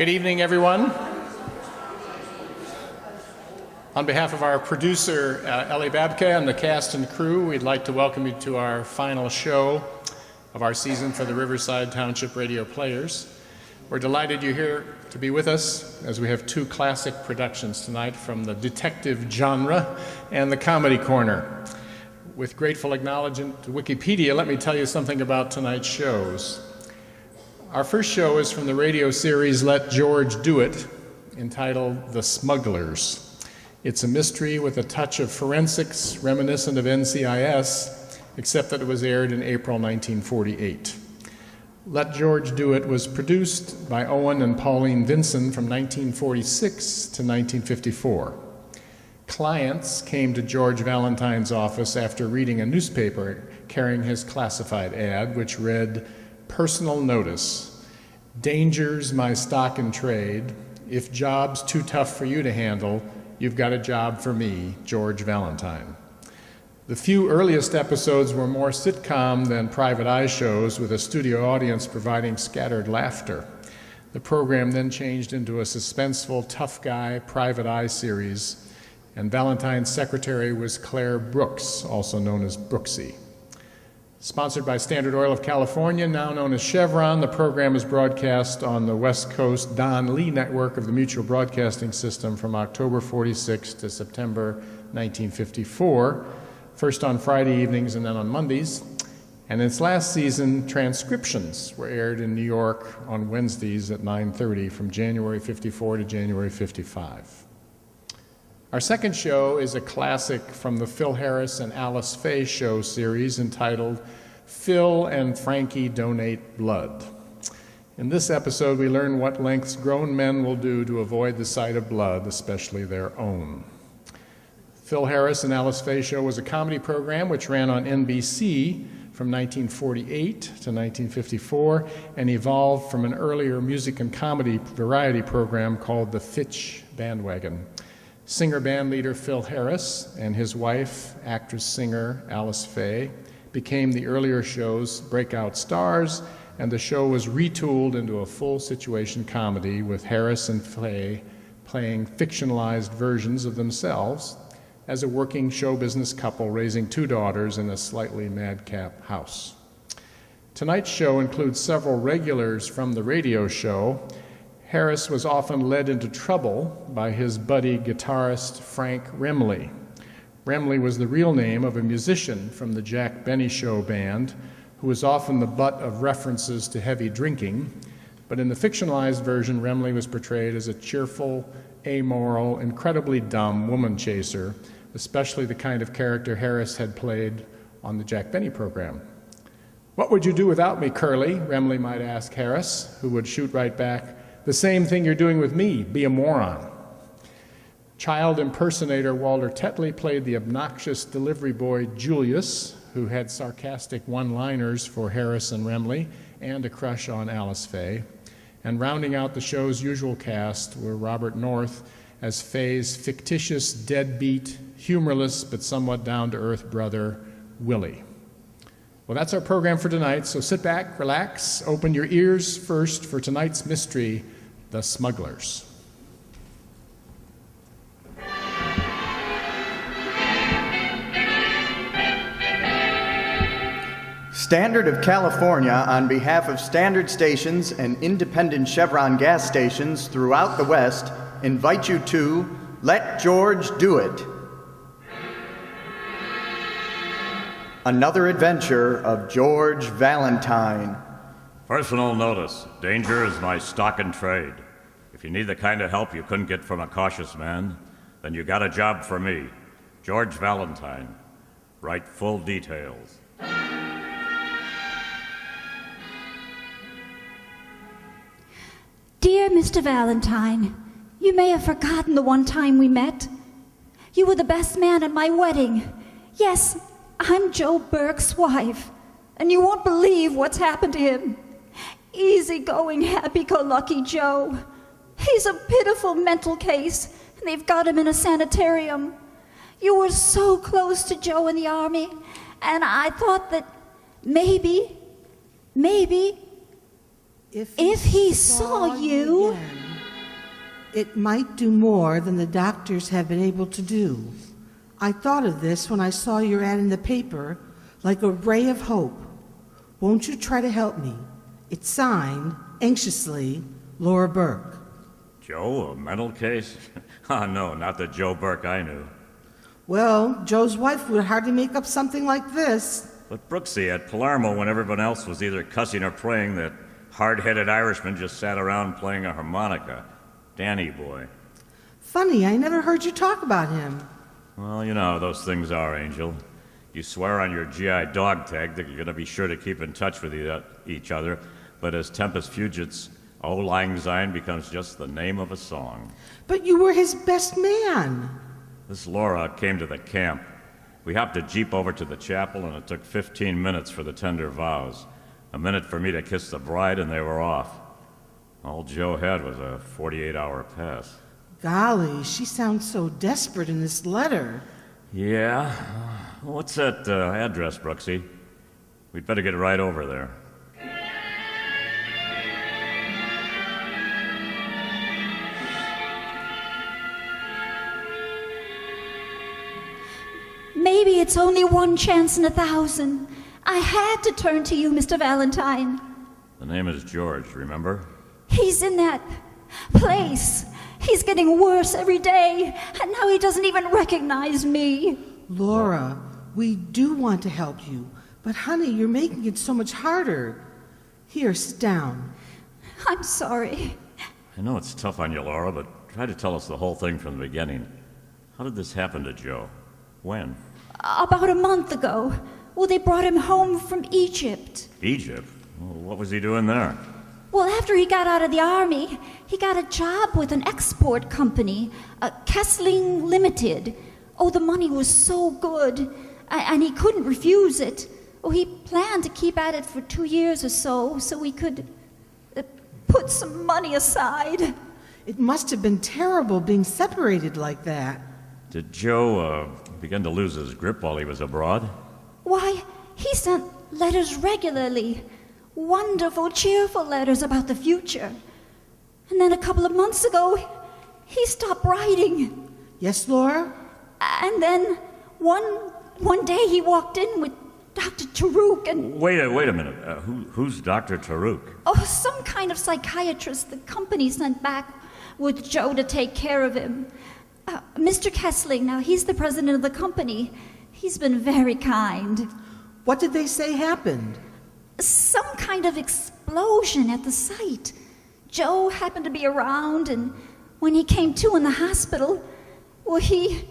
Good evening, everyone. On behalf of our producer, Ellie Babka, and the cast and crew, we'd like to welcome you to our final show of our season for the Riverside Township Radio Players. We're delighted you're here to be with us as we have two classic productions tonight from the detective genre and the comedy corner. With grateful acknowledgement to Wikipedia, let me tell you something about tonight's shows. Our first show is from the radio series Let George Do It, entitled The Smugglers. It's a mystery with a touch of forensics reminiscent of NCIS, except that it was aired in April 1948. Let George Do It was produced by Owen and Pauline Vinson from 1946 to 1954. Clients came to George Valentine's office after reading a newspaper carrying his classified ad, which read, "Personal notice. Dangers my stock and trade. If job's too tough for you to handle, you've got a job for me, George Valentine." The few earliest episodes were more sitcom than private eye shows, with a studio audience providing scattered laughter. The program then changed into a suspenseful, tough guy, private eye series, and Valentine's secretary was Claire Brooks, also known as Brooksie. Sponsored by Standard Oil of California, now known as Chevron, the program is broadcast on the West Coast Don Lee network of the Mutual Broadcasting System from October 46 to September 1954, first on Friday evenings and then on Mondays. And its last season, transcriptions were aired in New York on Wednesdays at 9:30 from January 54 to January 55. Our second show is a classic from the Phil Harris and Alice Faye show series entitled Phil and Frankie Donate Blood. In this episode, we learn what lengths grown men will do to avoid the sight of blood, especially their own. Phil Harris and Alice Faye Show was a comedy program which ran on NBC from 1948 to 1954 and evolved from an earlier music and comedy variety program called The Fitch Bandwagon. Singer band leader Phil Harris and his wife, actress-singer Alice Faye, became the earlier show's breakout stars, and the show was retooled into a full situation comedy with Harris and Faye playing fictionalized versions of themselves as a working show business couple raising two daughters in a slightly madcap house. Tonight's show includes several regulars from the radio show. Harris was often led into trouble by his buddy guitarist Frank Remley. Remley was the real name of a musician from the Jack Benny Show band who was often the butt of references to heavy drinking, but in the fictionalized version, Remley was portrayed as a cheerful, amoral, incredibly dumb woman chaser, especially the kind of character Harris had played on the Jack Benny program. "What would you do without me, Curly?" Remley might ask Harris, who would shoot right back, "The same thing you're doing with me, be a moron." Child impersonator Walter Tetley played the obnoxious delivery boy Julius, who had sarcastic one-liners for Harris and Remley and a crush on Alice Faye. And rounding out the show's usual cast were Robert North as Faye's fictitious, deadbeat, humorless, but somewhat down-to-earth brother, Willie. Well, that's our program for tonight, so sit back, relax, open your ears first for tonight's mystery, The Smugglers. Standard of California, on behalf of Standard stations and independent Chevron gas stations throughout the West, invite you to Let George Do It. Another adventure of George Valentine. Personal notice. Danger is my stock and trade. If you need the kind of help you couldn't get from a cautious man, then you got a job for me, George Valentine. Write full details. Dear Mr. Valentine, you may have forgotten the one time we met. You were the best man at my wedding. Yes, I'm Joe Burke's wife, and you won't believe what's happened to him. Easy-going, happy-go-lucky Joe. He's a pitiful mental case, and they've got him in a sanitarium. You were so close to Joe in the Army, and I thought that maybe, if he saw you... Again, It might do more than the doctors have been able to do. I thought of this when I saw your ad in the paper, like a ray of hope. Won't you try to help me? It's signed, anxiously, Laura Burke. Joe, a mental case? Oh, no, not the Joe Burke I knew. Well, Joe's wife would hardly make up something like this. But Brooksie at Palermo, when everyone else was either cussing or praying, that hard-headed Irishman just sat around playing a harmonica. Danny boy. Funny, I never heard you talk about him. Well, you know how those things are, Angel. You swear on your GI dog tag that you're going to be sure to keep in touch with each other, but as Tempest fugits, Auld Lang Syne becomes just the name of a song. But you were his best man. This Laura came to the camp. We hopped a jeep over to the chapel, and it took 15 minutes for the tender vows. A minute for me to kiss the bride, and they were off. All Joe had was a 48-hour pass. Golly, she sounds so desperate in this letter. Yeah? What's that address, Brooksie? We'd better get right over there. Maybe it's only one chance in 1,000. I had to turn to you, Mr. Valentine. The name is George, remember? He's in that place. He's getting worse every day, and now he doesn't even recognize me. Laura, we do want to help you, but honey, you're making it so much harder. Here, sit down. I'm sorry. I know it's tough on you, Laura, but try to tell us the whole thing from the beginning. How did this happen to Joe? When? About a month ago. Well, they brought him home from Egypt. Egypt? Well, what was he doing there? Well, after he got out of the army, he got a job with an export company, Kessling Limited. Oh, the money was so good, and he couldn't refuse it. Oh, he planned to keep at it for 2 years or so he could put some money aside. It must have been terrible being separated like that. Did Joe begin to lose his grip while he was abroad? Why, he sent letters regularly. Wonderful, cheerful letters about the future. And then a couple of months ago, he stopped writing. Yes, Laura? And then one day he walked in with Dr. Taruk and... Wait a minute. Who's Dr. Taruk? Oh, some kind of psychiatrist the company sent back with Joe to take care of him. Mr. Kessling, now he's the president of the company. He's been very kind. What did they say happened? Some kind of explosion at the site. Joe happened to be around, and when he came to in the hospital, well, he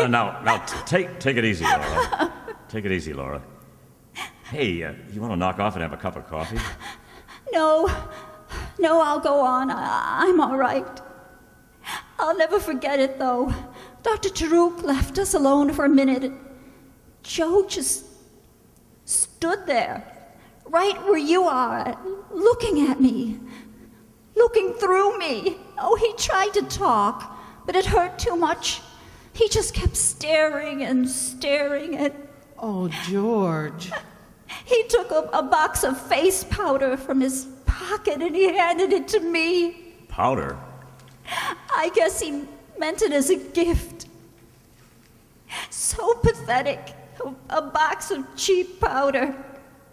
Now, take it easy, Laura. Take it easy, Laura. Hey, you want to knock off and have a cup of coffee? No, I'll go on. I'm all right. I'll never forget it, though. Dr. Taruk left us alone for a minute. Joe just stood there, right where you are, looking at me, looking through me. Oh, he tried to talk, but it hurt too much. He just kept staring and staring at... Oh, George. He took a box of face powder from his pocket and he handed it to me. Powder? I guess he meant it as a gift. So pathetic. A box of cheap powder.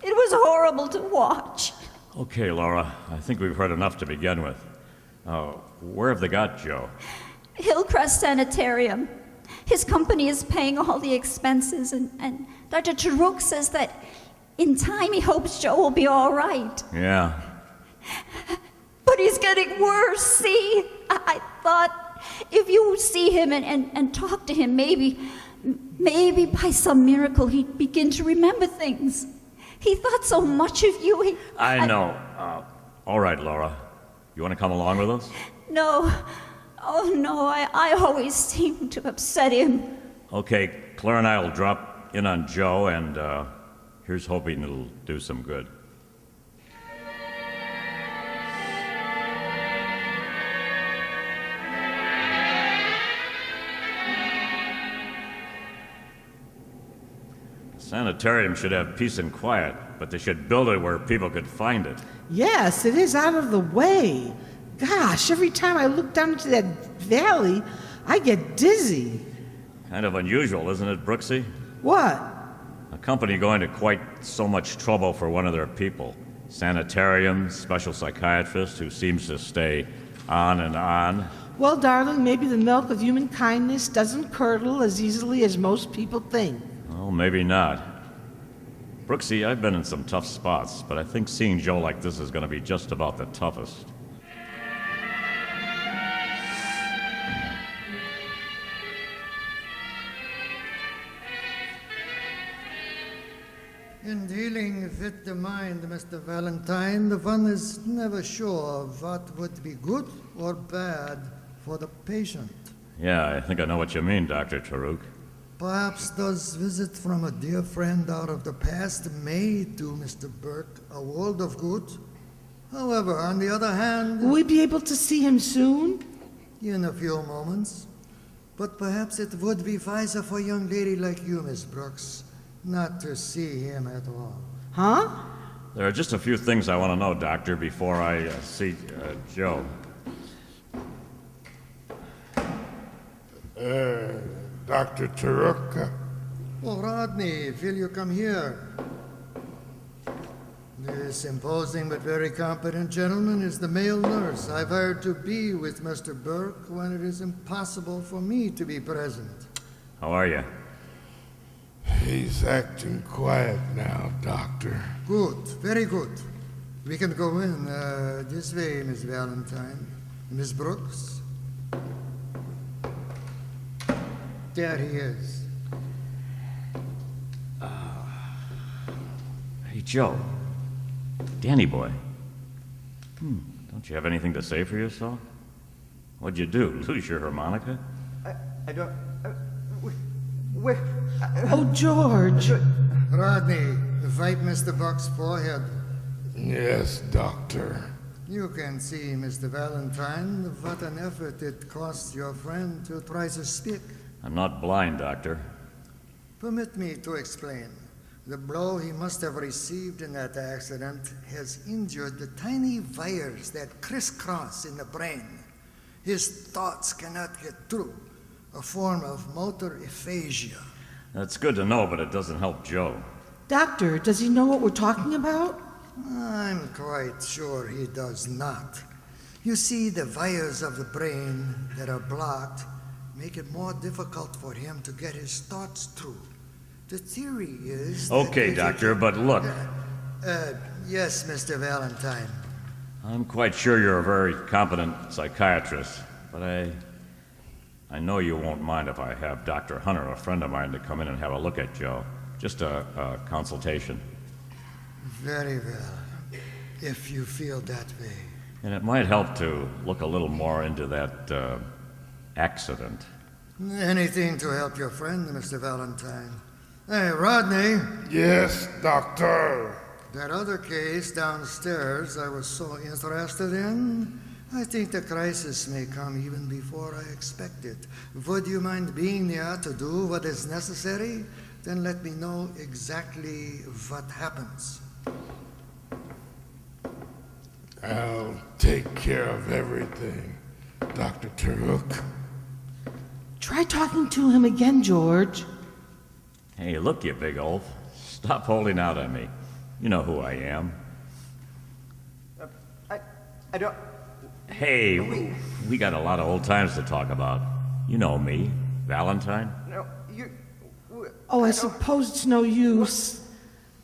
It was horrible to watch. Okay, Laura. I think we've heard enough to begin with. Where have they got Joe? Hillcrest Sanitarium. His company is paying all the expenses, and Dr. Taruk says that in time he hopes Joe will be all right. Yeah. But he's getting worse, see? I thought if you see him and talk to him, maybe by some miracle he'd begin to remember things. He thought so much of you. I know. All right, Laura. You want to come along with us? No. Oh, no, I always seem to upset him. Okay, Claire and I will drop in on Joe, and here's hoping it'll do some good. The sanitarium should have peace and quiet, but they should build it where people could find it. Yes, it is out of the way. Gosh, every time I look down into that valley, I get dizzy. Kind of unusual, isn't it, Brooksie? What? A company going to quite so much trouble for one of their people. Sanitarium, special psychiatrist who seems to stay on and on. Well, darling, maybe the milk of human kindness doesn't curdle as easily as most people think. Well, maybe not. Brooksie, I've been in some tough spots, but I think seeing Joe like this is going to be just about the toughest. In dealing with the mind, Mr. Valentine, one is never sure what would be good or bad for the patient. Yeah, I think I know what you mean, Dr. Taruk. Perhaps those visits from a dear friend out of the past may do Mr. Burke a world of good. However, on the other hand, Will we be able to see him soon? in a few moments, but perhaps it would be wiser for a young lady like you, Miss Brooks, not to see him at all. Huh? There are just a few things I want to know, Doctor, before I see Joe. Dr. Taruk? Oh, Rodney, will you come here? This imposing but very competent gentleman is the male nurse I've hired to be with Mr. Burke when it is impossible for me to be present. How are you? He's acting quiet now, Doctor. Good, very good. We can go in this way, Miss Valentine. Miss Brooks? There he is. Hey, Joe. Danny boy. Don't you have anything to say for yourself? What'd you do? Lose your harmonica? I don't. Where? Oh, George. Rodney, wipe Mr. Buck's forehead. Yes, Doctor. You can see, Mr. Valentine, what an effort it costs your friend to try to speak. I'm not blind, Doctor. Permit me to explain. The blow he must have received in that accident has injured the tiny wires that crisscross in the brain. His thoughts cannot get through, a form of motor aphasia. That's good to know, but it doesn't help Joe. Doctor, does he know what we're talking about? I'm quite sure he does not. You see, the wires of the brain that are blocked make it more difficult for him to get his thoughts through. The theory is that Okay, if Doctor, you- but look. Yes, Mr. Valentine. I'm quite sure you're a very competent psychiatrist, but I know you won't mind if I have Dr. Hunter, a friend of mine, to come in and have a look at Joe. Just a consultation. Very well, if you feel that way. And it might help to look a little more into that accident. Anything to help your friend, Mr. Valentine. Hey, Rodney, Yes, Doctor. that other case downstairs I was so interested in, I think the crisis may come even before I expect it. Would you mind being there to do what is necessary? Then let me know exactly what happens. I'll take care of everything, Dr. Taruk. Try talking to him again, George. Hey, look, you big oaf. Stop holding out on me. You know who I am. I don't. Hey, we got a lot of old times to talk about. You know me, Valentine. No, you. Oh, I suppose it's no use.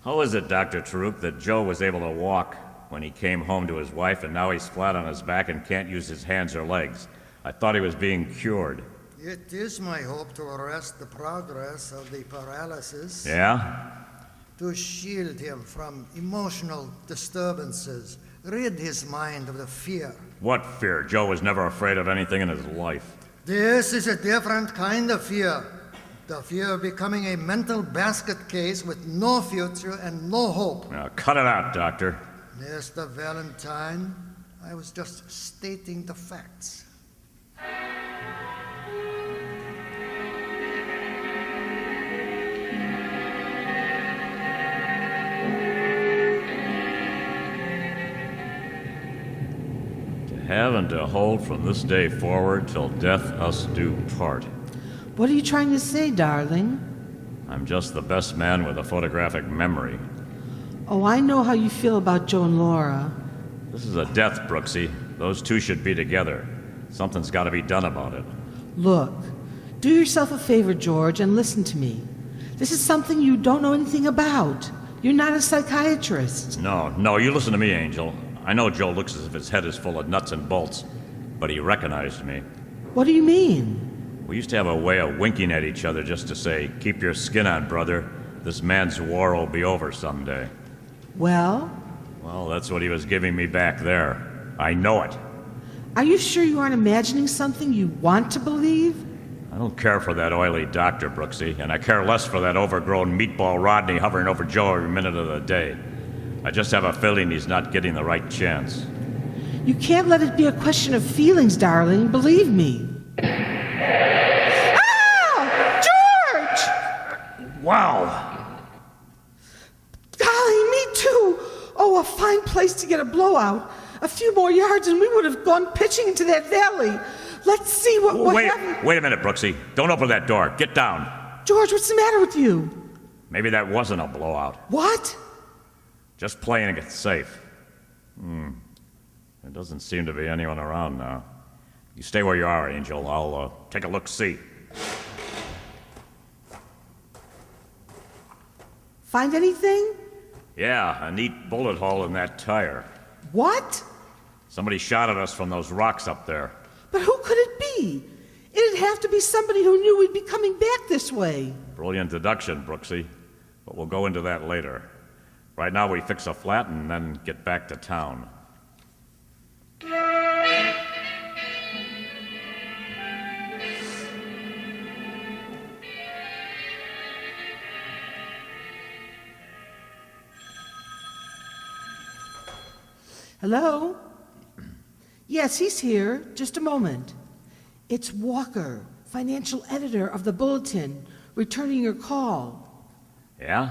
How is it, Dr. Taruk, that Joe was able to walk when he came home to his wife, and now he's flat on his back and can't use his hands or legs? I thought he was being cured. It is my hope to arrest the progress of the paralysis, Yeah? to shield him from emotional disturbances, rid his mind of the fear. What fear? Joe was never afraid of anything in his life. This is a different kind of fear. The fear of becoming a mental basket case with no future and no hope. Now, cut it out, Doctor. Mr. Valentine, I was just stating the facts. To have and to hold from this day forward till death us do part. What are you trying to say, darling? I'm just the best man with a photographic memory. Oh, I know how you feel about Joe and Laura. This is a death, Brooksie. Those two should be together. Something's got to be done about it. Look, do yourself a favor, George, and listen to me. This is something you don't know anything about. You're not a psychiatrist. No, you listen to me, Angel. I know Joe looks as if his head is full of nuts and bolts, but he recognized me. What do you mean? We used to have a way of winking at each other just to say, keep your skin on, brother. This man's war will be over someday. Well? Well, that's what he was giving me back there. I know it. Are you sure you aren't imagining something you want to believe? I don't care for that oily doctor, Brooksie, and I care less for that overgrown meatball Rodney hovering over Joe every minute of the day. I just have a feeling he's not getting the right chance. You can't let it be a question of feelings, darling. Believe me. Ah! George! Wow! Golly, me too. Oh, a fine place to get a blowout. A few more yards and we would have gone pitching into that valley. Let's see what happened. Wait a minute, Brooksie. Don't open that door. Get down. George, what's the matter with you? Maybe that wasn't a blowout. What? Just playing it safe. There doesn't seem to be anyone around now. You stay where you are, Angel. I'll take a look-see. Find anything? Yeah, a neat bullet hole in that tire. What? Somebody shot at us from those rocks up there. But who could it be? It'd have to be somebody who knew we'd be coming back this way. Brilliant deduction, Brooksie. But we'll go into that later. Right now we fix a flat and then get back to town. Hello? Yes, he's here. Just a moment. It's Walker, financial editor of the Bulletin, returning your call. Yeah?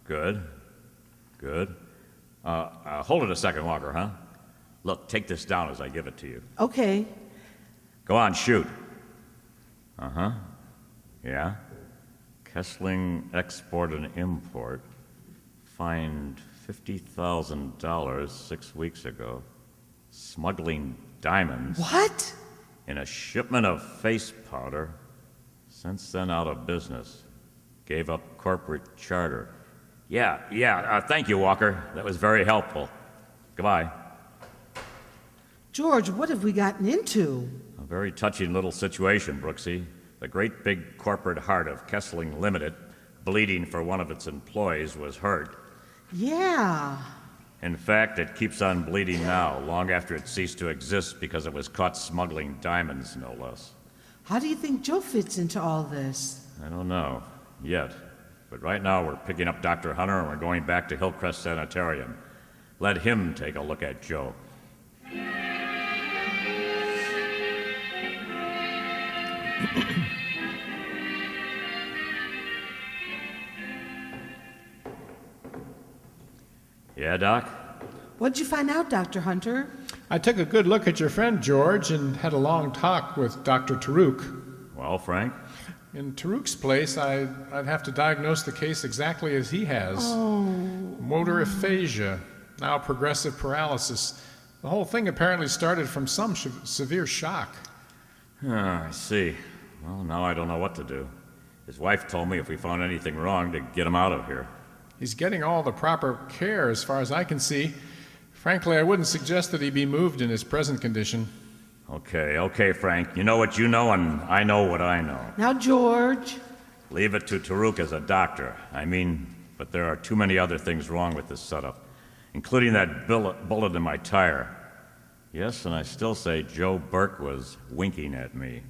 Good. Hold it a second, Walker, huh? Look, take this down as I give it to you. Okay. Go on, shoot. Yeah? Kessling Export and Import. Fined $50,000 6 weeks ago. Smuggling diamonds. What? In a shipment of face powder. Since then out of business. Gave up corporate charter. Yeah. Thank you, Walker. That was very helpful. Goodbye. George, what have we gotten into? A very touching little situation, Brooksie. The great big corporate heart of Kessling Limited, bleeding for one of its employees, was hurt. Yeah. In fact, it keeps on bleeding now, long after it ceased to exist because it was caught smuggling diamonds, no less. How do you think Joe fits into all this? I don't know, yet. But right now we're picking up Dr. Hunter and we're going back to Hillcrest Sanitarium. Let him take a look at Joe. Yeah, Doc? What'd you find out, Dr. Hunter? I took a good look at your friend, George, and had a long talk with Dr. Taruk. Well, Frank? In Taruk's place, I'd have to diagnose the case exactly as he has. Motor aphasia, now progressive paralysis. The whole thing apparently started from some severe shock. I see. Well, now I don't know what to do. His wife told me if we found anything wrong to get him out of here. He's getting all the proper care as far as I can see. Frankly, I wouldn't suggest that he be moved in his present condition. Okay, Frank. You know what you know, and I know what I know. Now, George. Leave it to Taruk as a doctor. But there are too many other things wrong with this setup, including that bullet in my tire. Yes, and I still say Joe Burke was winking at me.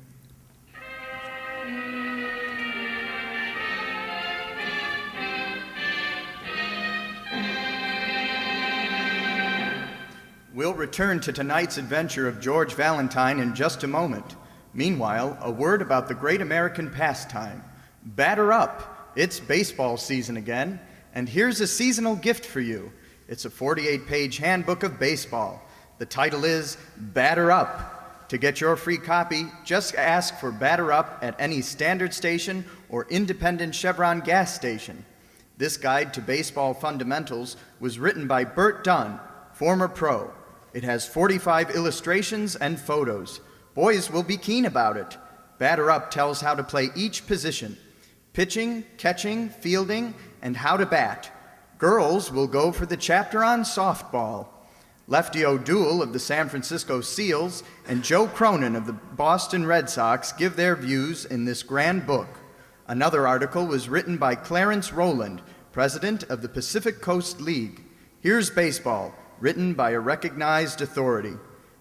We'll return to tonight's adventure of George Valentine in just a moment. Meanwhile, a word about the great American pastime. Batter up! It's baseball season again, and here's a seasonal gift for you. It's a 48-page handbook of baseball. The title is Batter Up. To get your free copy, just ask for Batter Up at any standard station or independent Chevron gas station. This guide to baseball fundamentals was written by Burt Dunn, former pro. It has 45 illustrations and photos. Boys will be keen about it. Batter Up tells how to play each position: pitching, catching, fielding, and how to bat. Girls will go for the chapter on softball. Lefty O'Doul of the San Francisco Seals and Joe Cronin of the Boston Red Sox give their views in this grand book. Another article was written by Clarence Rowland, president of the Pacific Coast League. Here's Baseball, written by a recognized authority.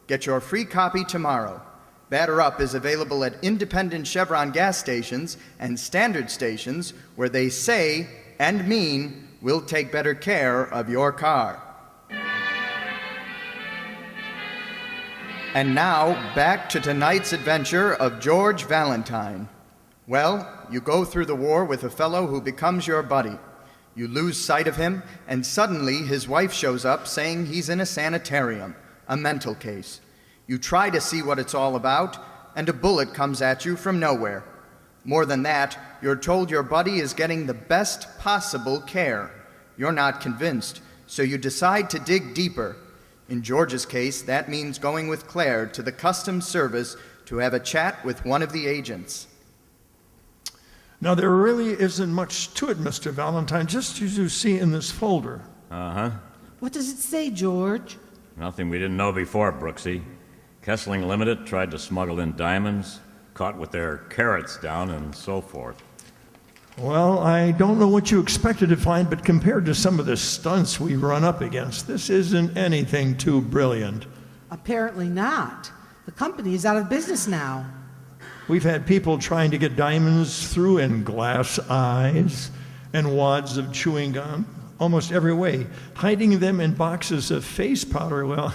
Get your free copy tomorrow. Batter Up is available at independent Chevron gas stations and standard stations where they say and mean we'll take better care of your car. And now, back to tonight's adventure of George Valentine. Well, you go through the war with a fellow who becomes your buddy. You lose sight of him, and suddenly his wife shows up saying he's in a sanitarium, a mental case. You try to see what it's all about, and a bullet comes at you from nowhere. More than that, you're told your buddy is getting the best possible care. You're not convinced, so you decide to dig deeper. In George's case, that means going with Claire to the Customs Service to have a chat with one of the agents. Now, there really isn't much to it, Mr. Valentine, just as you see in this folder. Uh-huh. What does it say, George? Nothing we didn't know before, Brooksie. Kessling Limited tried to smuggle in diamonds, caught with their carrots down, and so forth. Well, I don't know what you expected to find, but compared to some of the stunts we run up against, this isn't anything too brilliant. Apparently not. The company is out of business now. We've had people trying to get diamonds through in glass eyes and wads of chewing gum, almost every way, hiding them in boxes of face powder. Well,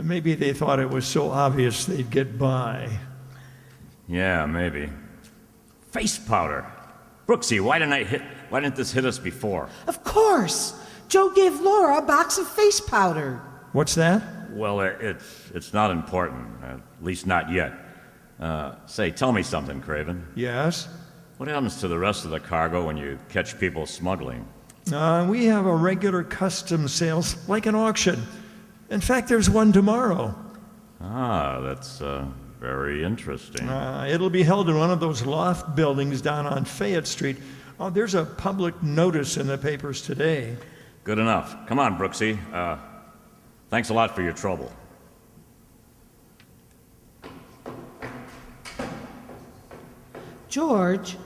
maybe they thought it was so obvious they'd get by. Yeah, maybe. Face powder. Brooksie, why didn't this hit us before? Of course! Joe gave Laura a box of face powder. What's that? Well, it's not important, at least not yet. Say, tell me something, Craven. Yes? What happens to the rest of the cargo when you catch people smuggling? We have a regular customs sales, like an auction. In fact, there's one tomorrow. Ah, that's very interesting. It'll be held in one of those loft buildings down on Fayette Street. Oh, there's a public notice in the papers today. Good enough. Come on, Brooksie. Thanks a lot for your trouble. George,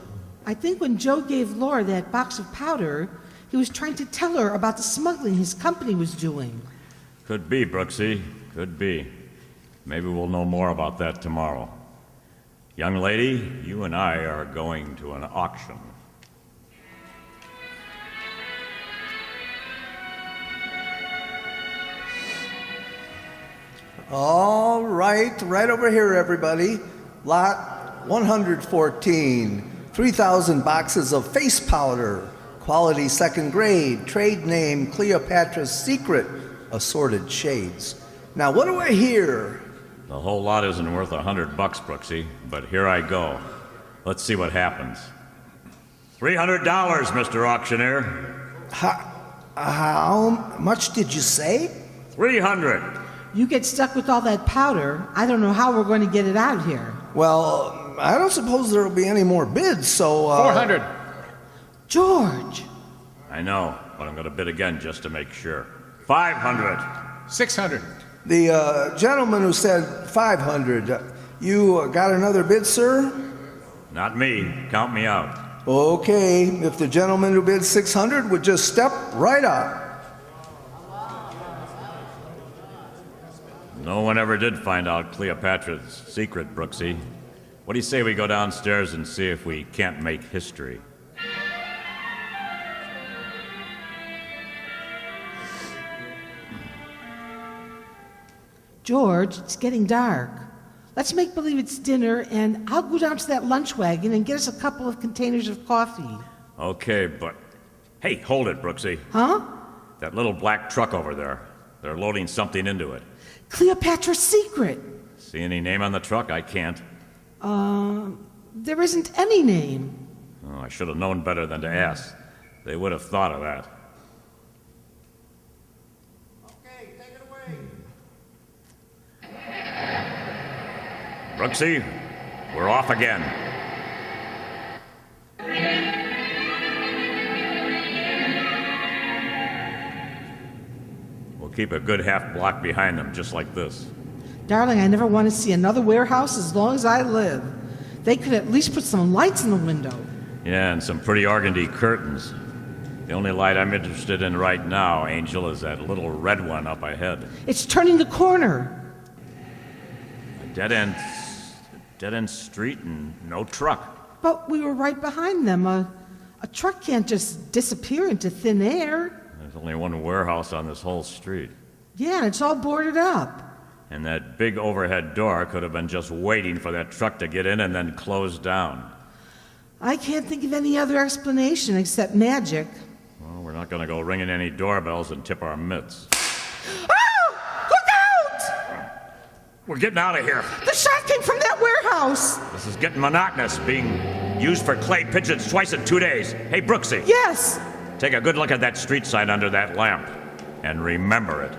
I think when Joe gave Laura that box of powder, he was trying to tell her about the smuggling his company was doing. Could be, Brooksie. Could be. Maybe we'll know more about that tomorrow. Young lady, you and I are going to an auction. All right over here, everybody. Lot 114, 3,000 boxes of face powder, quality second grade, trade name Cleopatra's Secret, assorted shades. Now, what do I hear? The whole lot isn't worth $100, Brooksie, but here I go. Let's see what happens. $300, Mr. Auctioneer. How much did you say? 300. You get stuck with all that powder, I don't know how we're going to get it out here. Well, I don't suppose there will be any more bids, so... 400. George! I know, but I'm going to bid again just to make sure. 500. 600. The gentleman who said 500, you got another bid, sir? Not me. Count me out. Okay, if the gentleman who bid 600 would just step right up. No one ever did find out Cleopatra's secret, Brooksie. What do you say we go downstairs and see if we can't make history? George, it's getting dark. Let's make believe it's dinner, and I'll go down to that lunch wagon and get us a couple of containers of coffee. Okay, but... Hey, hold it, Brooksie. Huh? That little black truck over there. They're loading something into it. Cleopatra's Secret. See any name on the truck? I can't. There isn't any name. Oh, I should have known better than to ask. They would have thought of that. Okay, take it away. Brooksie, we're off again. We'll keep a good half block behind them, just like this. Darling, I never want to see another warehouse as long as I live. They could at least put some lights in the window. Yeah, and some pretty organdy curtains. The only light I'm interested in right now, Angel, is that little red one up ahead. It's turning the corner. A dead-end street and no truck. But we were right behind them. A truck can't just disappear into thin air. There's only one warehouse on this whole street. Yeah, and it's all boarded up. And that big overhead door could have been just waiting for that truck to get in and then close down. I can't think of any other explanation except magic. Well, we're not going to go ringing any doorbells and tip our mitts. Oh! Look out! We're getting out of here. The shot came from that warehouse. This is getting monotonous, being used for clay pigeons twice in 2 days. Hey, Brooksie. Yes. Take a good look at that street sign under that lamp. And remember it.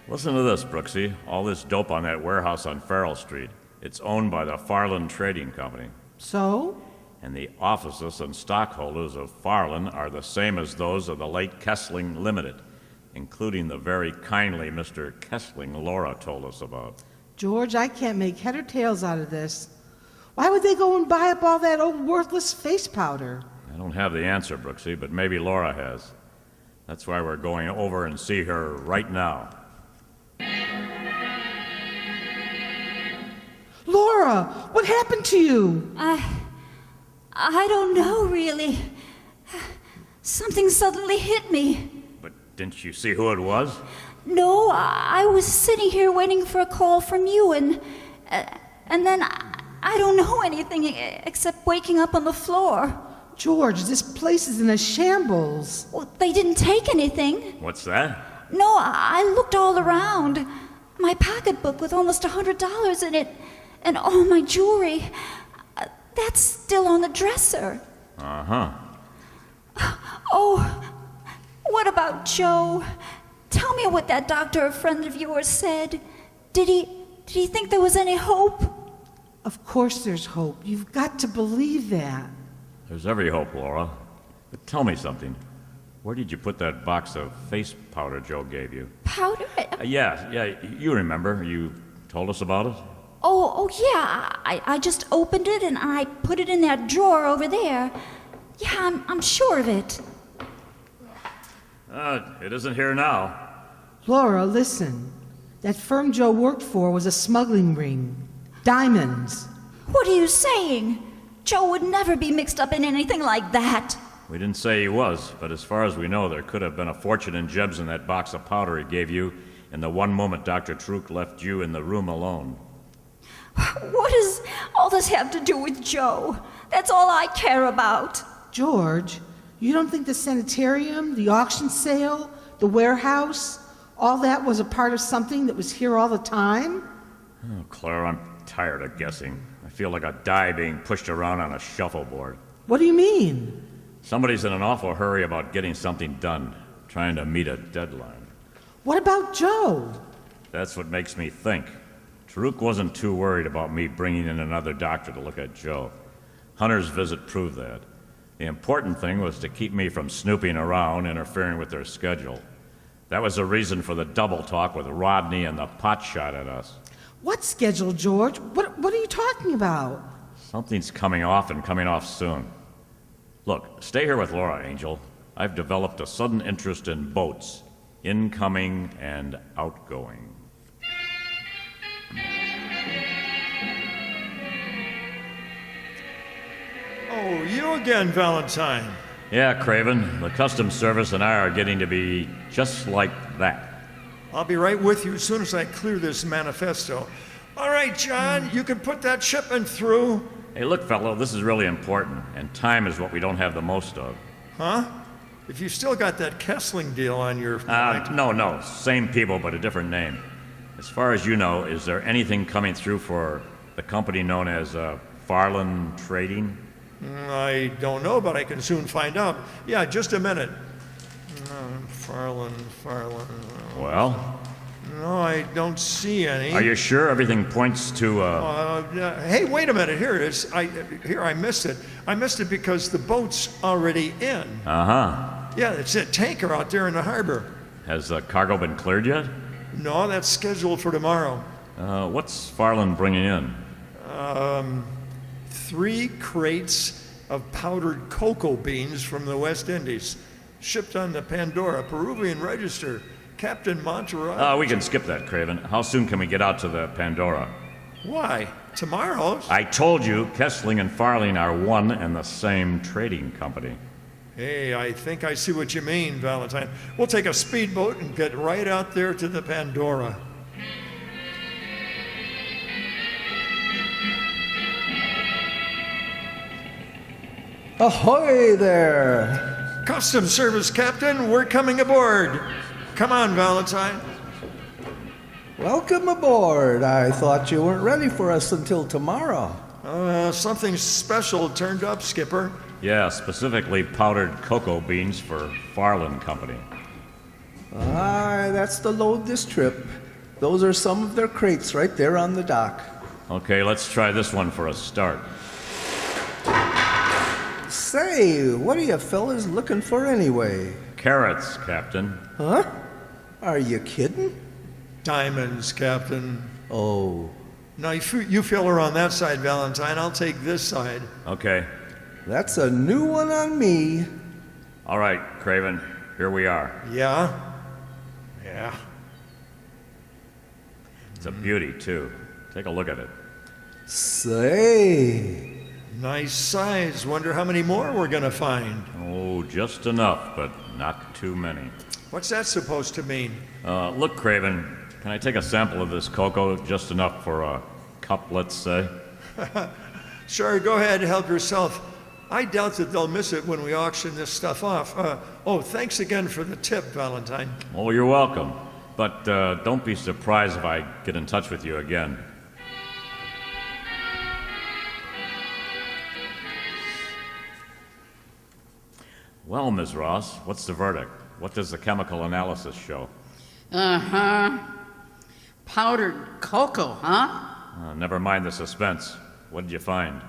Listen to this, Brooksie. All this dope on that warehouse on Farrell Street. It's owned by the Farland Trading Company. So? And the offices and stockholders of Farland are the same as those of the late Kessling Limited, including the very kindly Mr. Kessling Laura told us about. George, I can't make head or tails out of this. Why would they go and buy up all that old worthless face powder? I don't have the answer, Brooksie, but maybe Laura has. That's why we're going over and see her right now. Laura, what happened to you? I don't know, really. Something suddenly hit me. But didn't you see who it was? No, I was sitting here waiting for a call from you, and then I don't know anything except waking up on the floor. George, this place is in a shambles. Well, they didn't take anything. What's that? No, I looked all around. My pocketbook with almost $100 in it, and all my jewelry. That's still on the dresser. Uh-huh. Oh, what about Joe? Tell me what that doctor, a friend of yours, said. Did he think there was any hope? Of course there's hope. You've got to believe that. There's every hope, Laura. But tell me something. Where did you put that box of face powder Joe gave you? Powder? Yeah, you remember. You told us about it? Oh, yeah. I just opened it and I put it in that drawer over there. Yeah, I'm sure of it. It isn't here now. Laura, listen. That firm Joe worked for was a smuggling ring. Diamonds. What are you saying? Joe would never be mixed up in anything like that. We didn't say he was, but as far as we know, there could have been a fortune in gems in that box of powder he gave you in the one moment Dr. Truk left you in the room alone. What does all this have to do with Joe? That's all I care about. George, you don't think the sanitarium, the auction sale, the warehouse, all that was a part of something that was here all the time? Oh, Clara, I'm tired of guessing. I feel like a die being pushed around on a shuffleboard. What do you mean? Somebody's in an awful hurry about getting something done, trying to meet a deadline. What about Joe? That's what makes me think. Truk wasn't too worried about me bringing in another doctor to look at Joe. Hunter's visit proved that. The important thing was to keep me from snooping around, interfering with their schedule. That was the reason for the double talk with Rodney and the pot shot at us. What schedule, George? What are you talking about? Something's coming off and coming off soon. Look, stay here with Laura, Angel. I've developed a sudden interest in boats, incoming and outgoing. Oh, you again, Valentine. Yeah, Craven. The Customs Service and I are getting to be just like that. I'll be right with you as soon as I clear this manifesto. All right, John, you can put that shipment through. Hey, look, fellow, this is really important, and time is what we don't have the most of. Huh? If you still got that Kessling deal on your mind. No. Same people, but a different name. As far as you know, is there anything coming through for the company known as Farland Trading? I don't know, but I can soon find out. Yeah, just a minute. Farland. Well? No, I don't see any. Are you sure everything points to, Hey, wait a minute. Here it is. I missed it. I missed it because the boat's already in. Uh-huh. Yeah, it's a tanker out there in the harbor. Has the cargo been cleared yet? No, that's scheduled for tomorrow. What's Farland bringing in? 3 crates of powdered cocoa beans from the West Indies, shipped on the Pandora, Peruvian register. Captain Monterey. We can skip that, Craven. How soon can we get out to the Pandora? Why? Tomorrow? I told you, Kessling and Farling are one and the same trading company. Hey, I think I see what you mean, Valentine. We'll take a speedboat and get right out there to the Pandora. Ahoy there! Customs Service, Captain, we're coming aboard. Come on, Valentine. Welcome aboard. I thought you weren't ready for us until tomorrow. Something special turned up, Skipper. Yeah, specifically powdered cocoa beans for Farland Company. That's the load this trip. Those are some of their crates right there on the dock. Okay, let's try this one for a start. Say, what are you fellas looking for anyway? Carrots, Captain. Huh? Are you kidding? Diamonds, Captain. Oh. Now, you fill her on that side, Valentine. I'll take this side. Okay. That's a new one on me. All right, Craven, here we are. Yeah? It's a beauty, too. Take a look at it. Say. Nice size. Wonder how many more we're gonna find. Oh, just enough, but not too many. What's that supposed to mean? Look, Craven, can I take a sample of this cocoa? Just enough for a cup, let's say. Sure, go ahead, help yourself. I doubt that they'll miss it when we auction this stuff off. Thanks again for the tip, Valentine. Oh, you're welcome. But don't be surprised if I get in touch with you again. Well, Ms. Ross, what's the verdict? What does the chemical analysis show? Powdered cocoa, huh? Never mind the suspense. What did you find?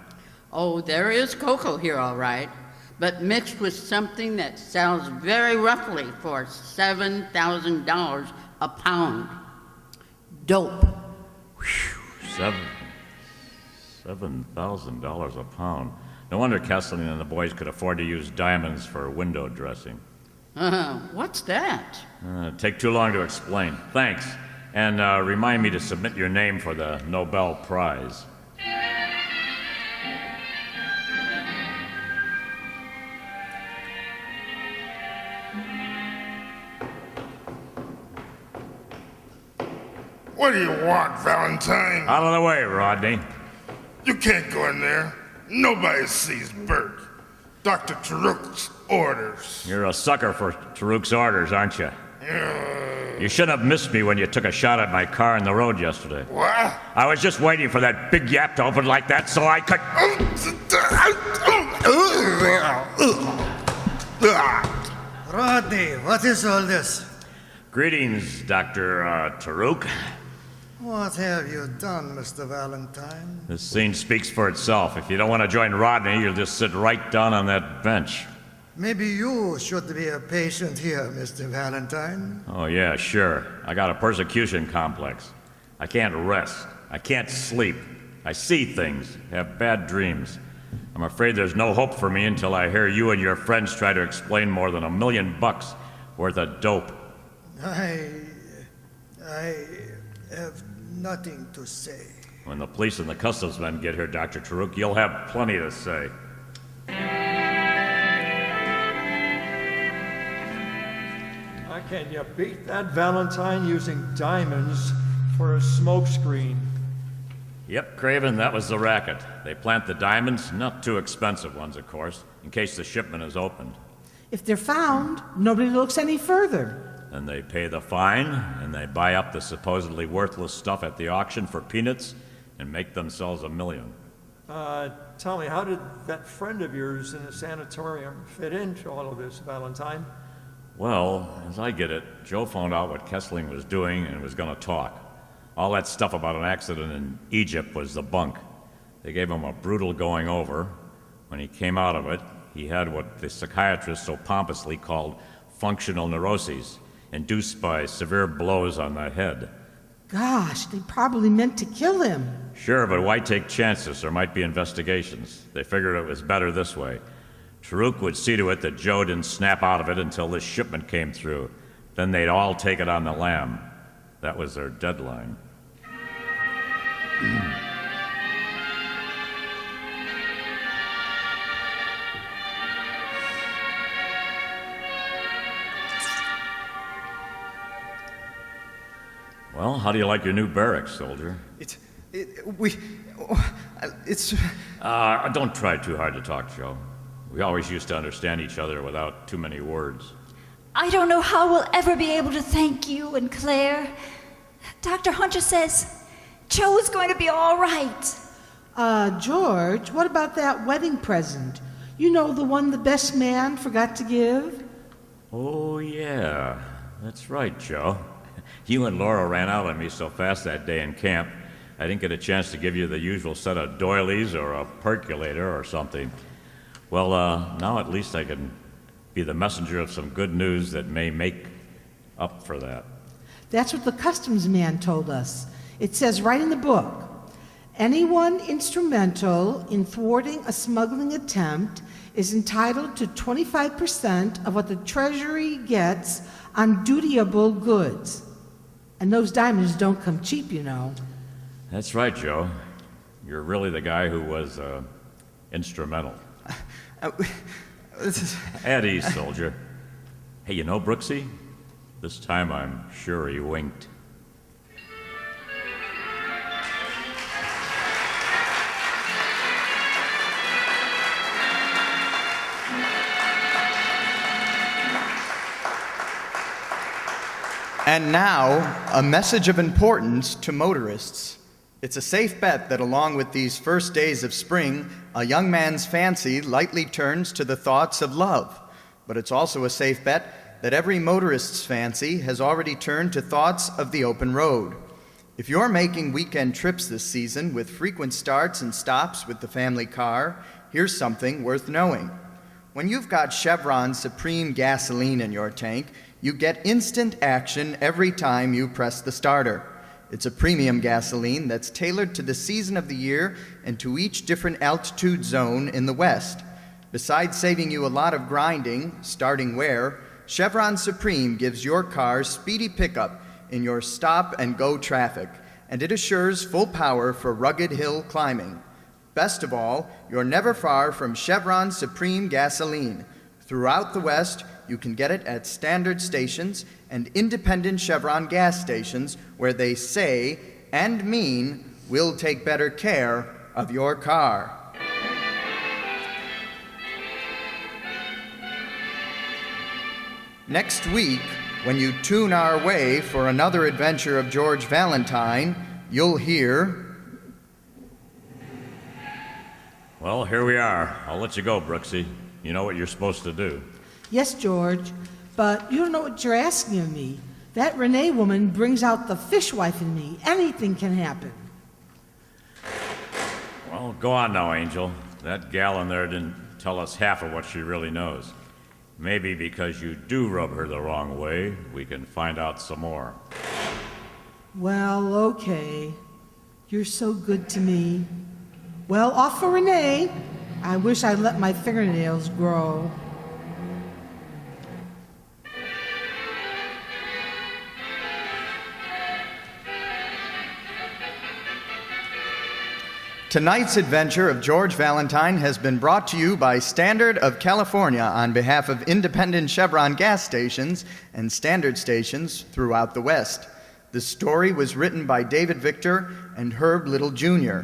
Oh, there is cocoa here, all right, but mixed with something that sells very roughly for $7,000 a pound. Dope. $7,000 a pound. No wonder Kessling and the boys could afford to use diamonds for window dressing. What's that? Take too long to explain. Thanks. And remind me to submit your name for the Nobel Prize. What do you want, Valentine? Out of the way, Rodney. You can't go in there. Nobody sees Burke. Dr. Taruk's orders. You're a sucker for Taruk's orders, aren't you? You shouldn't have missed me when you took a shot at my car in the road yesterday. What? I was just waiting for that big yap to open like that so I could... Rodney, what is all this? Greetings, Dr. Taruk. What have you done, Mr. Valentine? This scene speaks for itself. If you don't want to join Rodney, you'll just sit right down on that bench. Maybe you should be a patient here, Mr. Valentine. Oh, yeah, sure. I got a persecution complex. I can't rest. I can't sleep. I see things, have bad dreams. I'm afraid there's no hope for me until I hear you and your friends try to explain more than $1 million worth of dope. I have nothing to say. When the police and the customs men get here, Dr. Taruk, you'll have plenty to say. Can you beat that Valentine using diamonds for a smokescreen? Yep, Craven, that was the racket. They plant the diamonds, not too expensive ones, of course, in case the shipment is opened. If they're found, nobody looks any further. Then they pay the fine, and they buy up the supposedly worthless stuff at the auction for peanuts and make themselves $1 million. Tell me, how did that friend of yours in the sanatorium fit into all of this, Valentine? Well, as I get it, Joe found out what Kessling was doing and was going to talk. All that stuff about an accident in Egypt was the bunk. They gave him a brutal going over. When he came out of it, he had what the psychiatrist so pompously called functional neuroses, induced by severe blows on the head. Gosh, they probably meant to kill him. Sure, but why take chances? There might be investigations. They figured it was better this way. Taruk would see to it that Joe didn't snap out of it until this shipment came through. Then they'd all take it on the lam. That was their deadline. Well, how do you like your new barracks, soldier? Don't try too hard to talk, Joe. We always used to understand each other without too many words. I don't know how we'll ever be able to thank you and Claire. Dr. Hunter says Joe's going to be all right. George, what about that wedding present? You know, the one the best man forgot to give? Oh, yeah. That's right, Joe. You and Laura ran out on me so fast that day in camp, I didn't get a chance to give you the usual set of doilies or a percolator or something. Well, now at least I can be the messenger of some good news that may make up for that. That's what the customs man told us. It says right in the book, anyone instrumental in thwarting a smuggling attempt is entitled to 25% of what the Treasury gets on dutiable goods. And those diamonds don't come cheap, you know. That's right, Joe. You're really the guy who was instrumental. At ease, soldier. Hey, you know Brooksie? This time I'm sure he winked. And now, a message of importance to motorists. It's a safe bet that along with these first days of spring, a young man's fancy lightly turns to the thoughts of love. But it's also a safe bet that every motorist's fancy has already turned to thoughts of the open road. If you're making weekend trips this season with frequent starts and stops with the family car, here's something worth knowing. When you've got Chevron Supreme gasoline in your tank, you get instant action every time you press the starter. It's a premium gasoline that's tailored to the season of the year and to each different altitude zone in the West. Besides saving you a lot of grinding, starting wear, Chevron Supreme gives your car speedy pickup in your stop-and-go traffic, and it assures full power for rugged hill climbing. Best of all, you're never far from Chevron Supreme gasoline. Throughout the West, you can get it at standard stations and independent Chevron gas stations where they say and mean we'll take better care of your car. Next week, when you tune our way for another adventure of George Valentine, you'll hear... Well, here we are. I'll let you go, Brooksie. You know what you're supposed to do. Yes, George, but you don't know what you're asking of me. That Renee woman brings out the fishwife in me. Anything can happen. Well, go on now, Angel. That gal in there didn't tell us half of what she really knows. Maybe because you do rub her the wrong way, we can find out some more. Well, okay. You're so good to me. Well, off for Renee. I wish I'd let my fingernails grow. Tonight's adventure of George Valentine has been brought to you by Standard of California on behalf of independent Chevron gas stations and standard stations throughout the West. The story was written by David Victor and Herb Little Jr.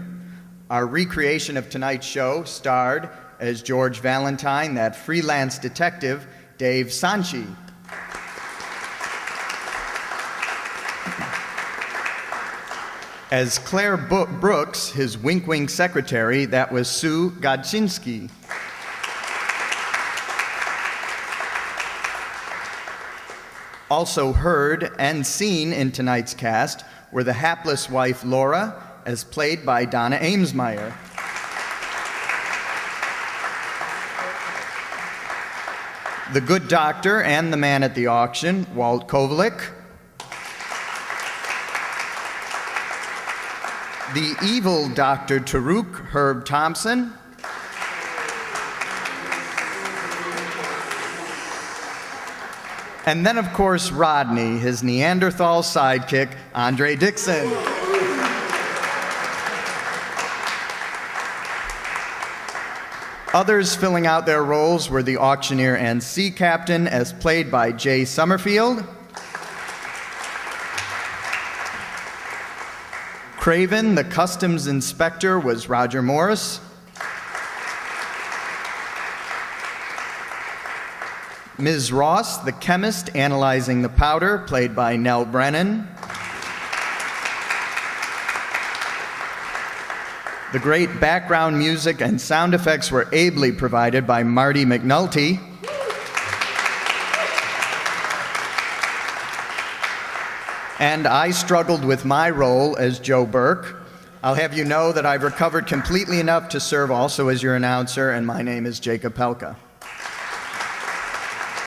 Our recreation of tonight's show starred as George Valentine, that freelance detective, Dave Sanchi. As Claire Brooks, his wink-wink secretary, that was Sue Godczynski. Also heard and seen in tonight's cast were the hapless wife Laura, as played by Donna Amesmeyer. The good doctor and the man at the auction, Walt Kovalik. The evil Dr. Taruk, Herb Thompson. And then, of course, Rodney, his Neanderthal sidekick, Andre Dixon. Others filling out their roles were the auctioneer and sea captain, as played by Jay Summerfield. Craven, the customs inspector, was Roger Morris. Ms. Ross, the chemist analyzing the powder, played by Nell Brennan. The great background music and sound effects were ably provided by Marty McNulty. And I struggled with my role as Joe Burke. I'll have you know that I've recovered completely enough to serve also as your announcer, and my name is Jacob Pelka.